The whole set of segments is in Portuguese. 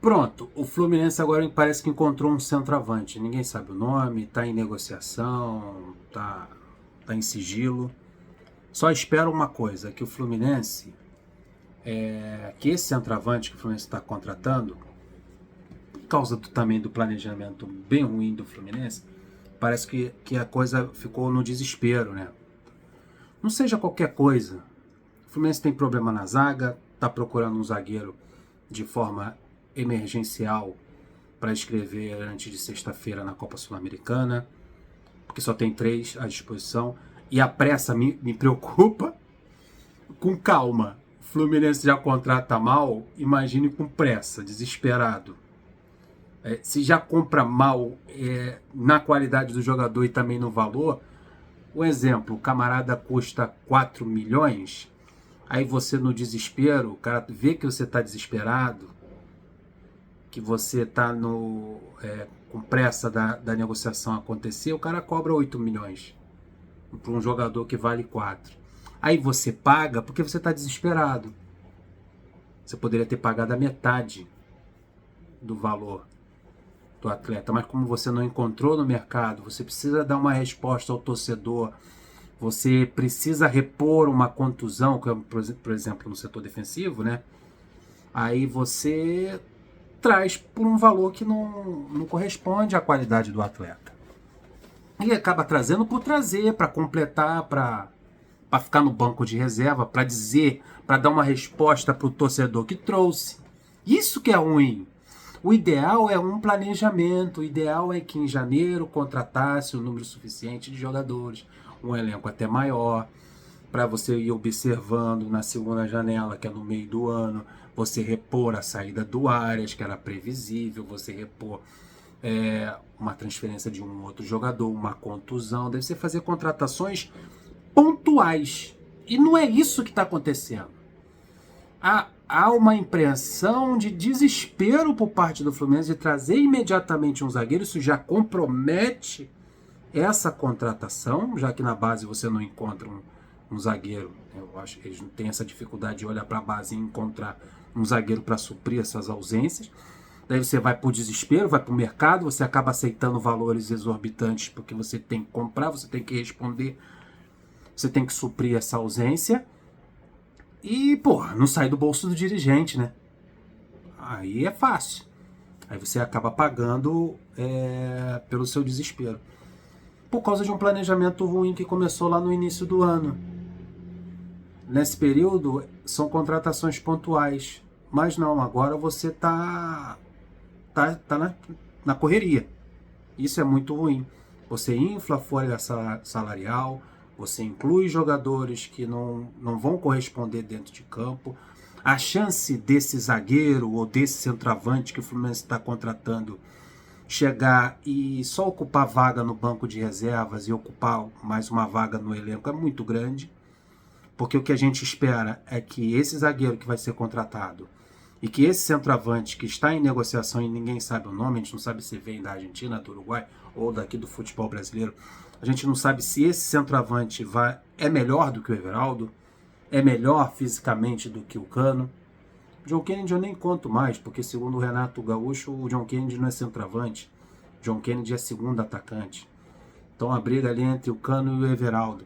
Pronto, o Fluminense agora parece que encontrou um centroavante. Ninguém sabe o nome, tá em negociação, tá em sigilo. Só espero uma coisa, que o Fluminense, que esse centroavante que o Fluminense está contratando, por causa também do planejamento bem ruim do Fluminense, parece que a coisa ficou no desespero, né? Não seja qualquer coisa. O Fluminense tem problema na zaga, tá procurando um zagueiro de forma emergencial para escrever antes de sexta-feira na Copa Sul-Americana, porque só tem 3 à disposição. E a pressa me preocupa. Com calma. O Fluminense já contrata mal, imagine com pressa, desesperado. Se já compra mal na qualidade do jogador e também no valor, um exemplo, o camarada custa 4 milhões, aí você no desespero, o cara vê que você está desesperado, que você está com pressa da negociação acontecer, o cara cobra 8 milhões para um jogador que vale 4. Aí você paga porque você está desesperado. Você poderia ter pagado a metade do valor do atleta, mas como você não encontrou no mercado, você precisa dar uma resposta ao torcedor, você precisa repor uma contusão, por exemplo, no setor defensivo, né? Aí você traz por um valor que não corresponde à qualidade do atleta. E acaba trazendo por trazer, para completar, para ficar no banco de reserva, para dizer, para dar uma resposta para o torcedor que trouxe. Isso que é ruim. O ideal é um planejamento, o ideal é que em janeiro contratasse um número suficiente de jogadores, um elenco até maior, para você ir observando na segunda janela, que é no meio do ano, você repor a saída do Arias, que era previsível, você repor uma transferência de um outro jogador, uma contusão, deve ser fazer contratações pontuais. E não é isso que está acontecendo. Há uma impressão de desespero por parte do Fluminense de trazer imediatamente um zagueiro. Isso já compromete essa contratação, já que na base você não encontra um zagueiro. Eu acho que eles têm essa dificuldade de olhar para a base e encontrar um zagueiro para suprir essas ausências. Daí você vai para o desespero, vai para o mercado, você acaba aceitando valores exorbitantes porque você tem que comprar, você tem que responder, você tem que suprir essa ausência. E, porra, não sai do bolso do dirigente, né? Aí é fácil. Aí você acaba pagando pelo seu desespero. Por causa de um planejamento ruim que começou lá no início do ano. Nesse período, são contratações pontuais. Mas não, agora você tá na correria. Isso é muito ruim. Você infla a folha salarial, você inclui jogadores que não vão corresponder dentro de campo. A chance desse zagueiro ou desse centroavante que o Fluminense está contratando chegar e só ocupar vaga no banco de reservas e ocupar mais uma vaga no elenco é muito grande. Porque o que a gente espera é que esse zagueiro que vai ser contratado e que esse centroavante que está em negociação e ninguém sabe o nome, a gente não sabe se vem da Argentina, do Uruguai ou daqui do futebol brasileiro, a gente não sabe se esse centroavante é melhor do que o Everaldo, é melhor fisicamente do que o Cano. O John Kennedy eu nem conto mais, porque segundo o Renato Gaúcho, o John Kennedy não é centroavante, o John Kennedy é segundo atacante. Então a briga ali entre o Cano e o Everaldo.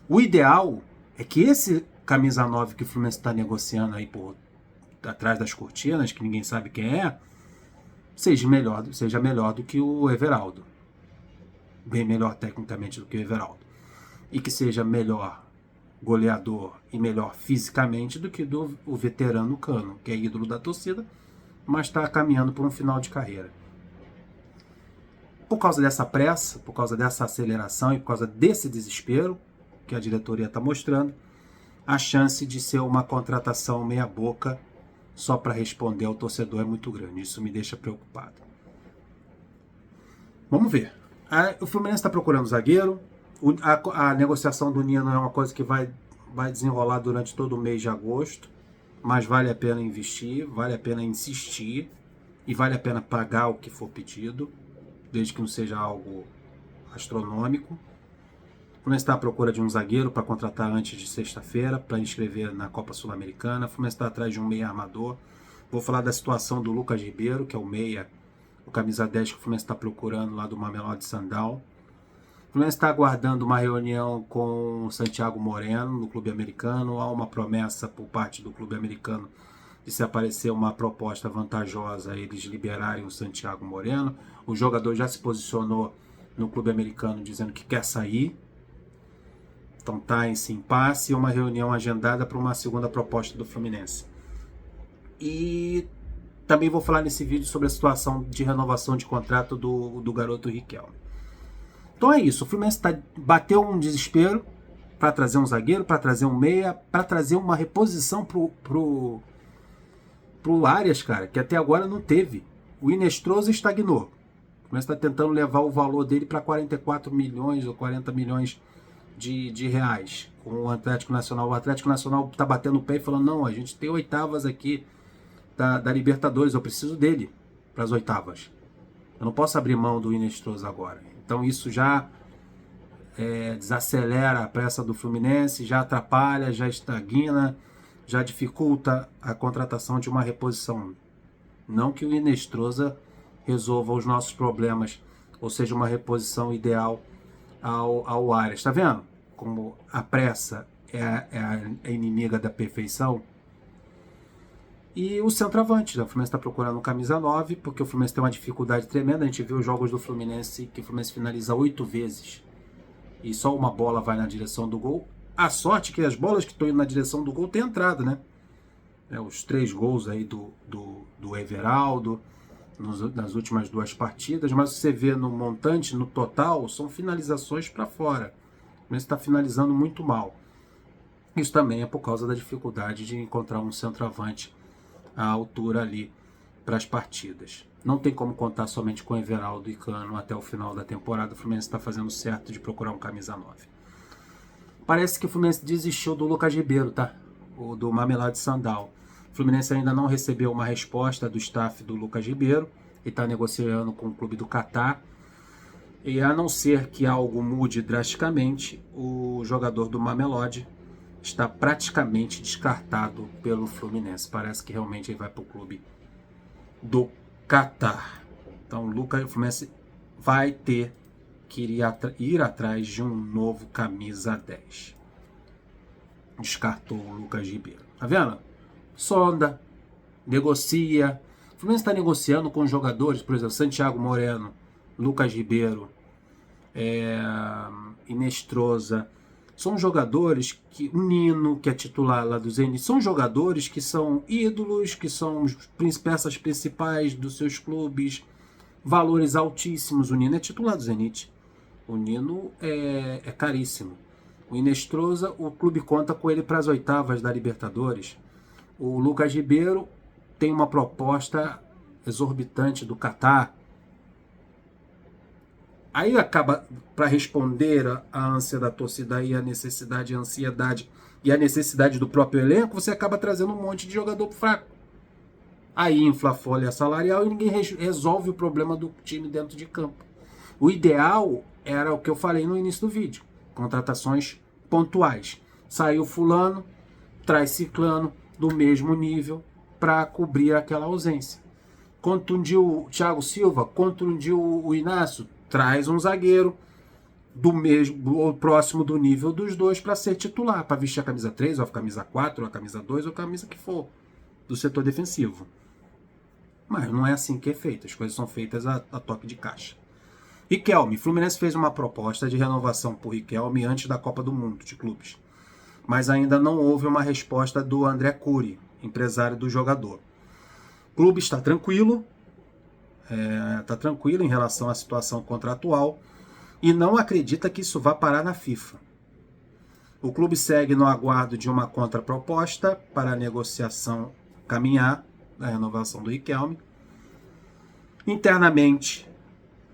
O ideal é que esse camisa 9 que o Fluminense está negociando aí atrás das cortinas, que ninguém sabe quem é, seja melhor do que o Everaldo. Bem melhor tecnicamente do que o Everaldo. E que seja melhor goleador e melhor fisicamente do que o veterano Cano, que é ídolo da torcida, mas está caminhando por um final de carreira. Por causa dessa pressa, por causa dessa aceleração e por causa desse desespero que a diretoria está mostrando, a chance de ser uma contratação meia boca só para responder ao torcedor é muito grande. Isso me deixa preocupado. Vamos ver. O Fluminense está procurando zagueiro. A negociação do Nino é uma coisa que vai desenrolar durante todo o mês de agosto, mas vale a pena investir, vale a pena insistir e vale a pena pagar o que for pedido, desde que não seja algo astronômico. O Fluminense está à procura de um zagueiro para contratar antes de sexta-feira, para inscrever na Copa Sul-Americana. O Fluminense está atrás de um meio armador. Vou falar da situação do Lucas Ribeiro, que é o meia, o camisa 10 que o Fluminense está procurando lá do Mamelodi Sundowns. O Fluminense está aguardando uma reunião com o Santiago Moreno no clube americano. Há uma promessa por parte do clube americano de se aparecer uma proposta vantajosa, eles liberarem o Santiago Moreno. O jogador já se posicionou no clube americano dizendo que quer sair. Então está esse impasse e uma reunião agendada para uma segunda proposta do Fluminense. E também vou falar nesse vídeo sobre a situação de renovação de contrato do garoto Riquelme. Então é isso, o Fluminense bateu um desespero para trazer um zagueiro, para trazer um meia, para trazer uma reposição pro Arias, cara, que até agora não teve. O Inestrosa estagnou. O Fluminense está tentando levar o valor dele para 44 milhões ou 40 milhões de reais com o Atlético Nacional. O Atlético Nacional está batendo o pé e falando, não, a gente tem oitavas aqui da Libertadores, eu preciso dele para as oitavas. Eu não posso abrir mão do Inestrosa agora. Então isso já desacelera a pressa do Fluminense, já atrapalha, já estagna, já dificulta a contratação de uma reposição. Não que o Inestrosa resolva os nossos problemas, ou seja, uma reposição ideal ao Arias. Está vendo como a pressa é a inimiga da perfeição? E o centroavante, né? O Fluminense está procurando um camisa 9, porque o Fluminense tem uma dificuldade tremenda. A gente viu os jogos do Fluminense, que o Fluminense finaliza 8 vezes e só uma bola vai na direção do gol. A sorte é que as bolas que estão indo na direção do gol têm entrado, né? Os 3 gols aí do Everaldo nas últimas 2 partidas, mas você vê no montante, no total, são finalizações para fora. O Fluminense está finalizando muito mal. Isso também é por causa da dificuldade de encontrar um centroavante à altura ali para as partidas. Não tem como contar somente com Everaldo e Cano até o final da temporada. O Fluminense está fazendo certo de procurar um camisa 9. Parece que o Fluminense desistiu do Lucas Ribeiro, tá? O do Mamelodi Sundowns. O Fluminense ainda não recebeu uma resposta do staff do Lucas Ribeiro. Ele está negociando com o clube do Catar. E a não ser que algo mude drasticamente, o jogador do Mamelodi está praticamente descartado pelo Fluminense. Parece que realmente ele vai para o clube do Catar. Então o Fluminense vai ter que ir atrás de um novo camisa 10. Descartou o Lucas Ribeiro. Tá vendo? Sonda, negocia. O Fluminense está negociando com jogadores, por exemplo, Santiago Moreno, Lucas Ribeiro, Inestrosa. São jogadores que, o Nino, que é titular lá do Zenit, são jogadores que são ídolos, que são peças principais dos seus clubes, valores altíssimos. O Nino é titular do Zenit. O Nino é caríssimo. O Inestrosa, o clube conta com ele para as oitavas da Libertadores. O Lucas Ribeiro tem uma proposta exorbitante do Catar. Aí acaba, para responder a ânsia da torcida e a necessidade, a ansiedade e a necessidade do próprio elenco, você acaba trazendo um monte de jogador fraco. Aí infla a folha salarial e ninguém resolve o problema do time dentro de campo. O ideal era o que eu falei no início do vídeo. Contratações pontuais. Saiu fulano, traz ciclano do mesmo nível para cobrir aquela ausência. Contundiu o Thiago Silva, contundiu o Inácio, traz um zagueiro do mesmo ou próximo do nível dos dois para ser titular, para vestir a camisa 3, ou a camisa 4, ou a camisa 2, ou a camisa que for do setor defensivo. Mas não é assim que é feito, as coisas são feitas a toque de caixa. Riquelme, Fluminense fez uma proposta de renovação por Riquelme antes da Copa do Mundo de clubes, mas ainda não houve uma resposta do André Curi, empresário do jogador. O clube está tranquilo, em relação à situação contratual e não acredita que isso vá parar na FIFA. O clube segue no aguardo de uma contraproposta para a negociação caminhar da renovação do Riquelme. Internamente,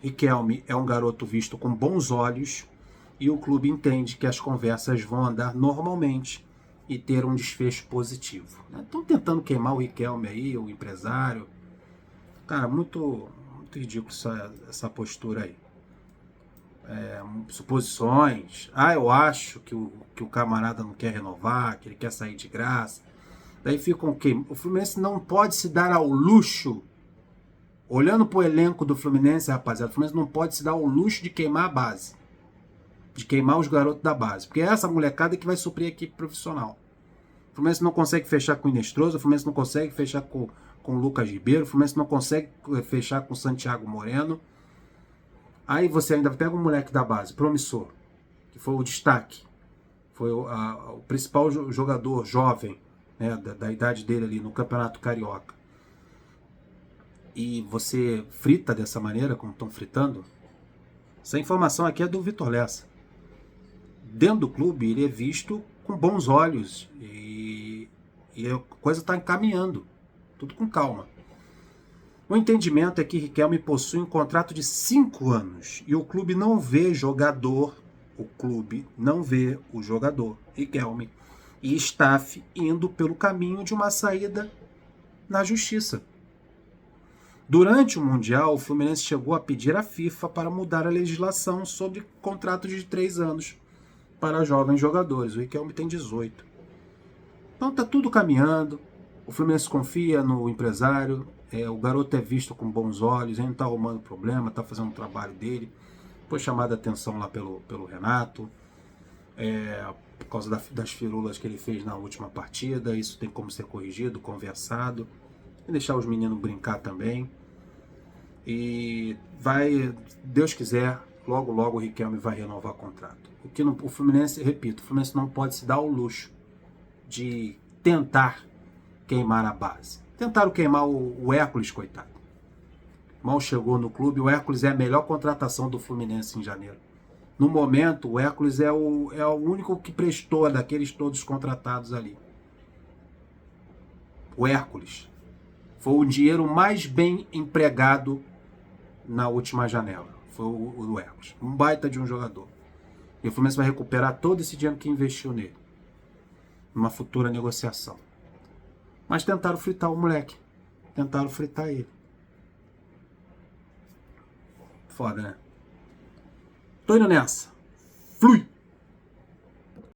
Riquelme é um garoto visto com bons olhos e o clube entende que as conversas vão andar normalmente e ter um desfecho positivo. Estão tentando queimar o Riquelme aí, o empresário. Cara, muito ridículo essa postura aí. Suposições. Eu acho que o camarada não quer renovar, que ele quer sair de graça. Daí ficam o quê? O Fluminense não pode se dar ao luxo, olhando pro elenco do Fluminense, rapaziada, o Fluminense não pode se dar ao luxo de queimar a base, de queimar os garotos da base, porque é essa molecada que vai suprir a equipe profissional. O Fluminense não consegue fechar com o Inestroso, o Fluminense não consegue fechar com o Lucas Ribeiro, o Fluminense não consegue fechar com o Santiago Moreno. Aí você ainda pega um moleque da base, promissor, que foi o destaque, foi o principal jogador jovem, né, da idade dele ali no Campeonato Carioca. E você frita dessa maneira, como estão fritando. Essa informação aqui é do Vitor Lessa. Dentro do clube, ele é visto com bons olhos e a coisa está encaminhando. Tudo com calma. O entendimento é que Riquelme possui um contrato de 5 anos e o clube não vê jogador, Riquelme e staff indo pelo caminho de uma saída na justiça. Durante o Mundial, o Fluminense chegou a pedir à FIFA para mudar a legislação sobre contratos de 3 anos para jovens jogadores. O Riquelme tem 18. Então tá tudo caminhando. O Fluminense confia no empresário. O garoto é visto com bons olhos. Ele não está arrumando problema, está fazendo o trabalho dele. Foi chamada a atenção lá pelo Renato. Por causa das firulas que ele fez na última partida. Isso tem como ser corrigido, conversado. E deixar os meninos brincar também. E vai, Deus quiser, logo logo o Riquelme vai renovar o contrato. O Fluminense, repito, o Fluminense não pode se dar ao luxo de tentar queimar a base. Tentaram queimar o Hércules, coitado. Mal chegou no clube, o Hércules é a melhor contratação do Fluminense em janeiro. No momento, o Hércules é o único que prestou daqueles todos contratados ali. O Hércules foi o dinheiro mais bem empregado na última janela. Foi o Hércules. Um baita de um jogador. E o Fluminense vai recuperar todo esse dinheiro que investiu nele. Numa futura negociação. Mas tentaram fritar o moleque. Tentaram fritar ele. Foda, né? Tô indo nessa. Flui!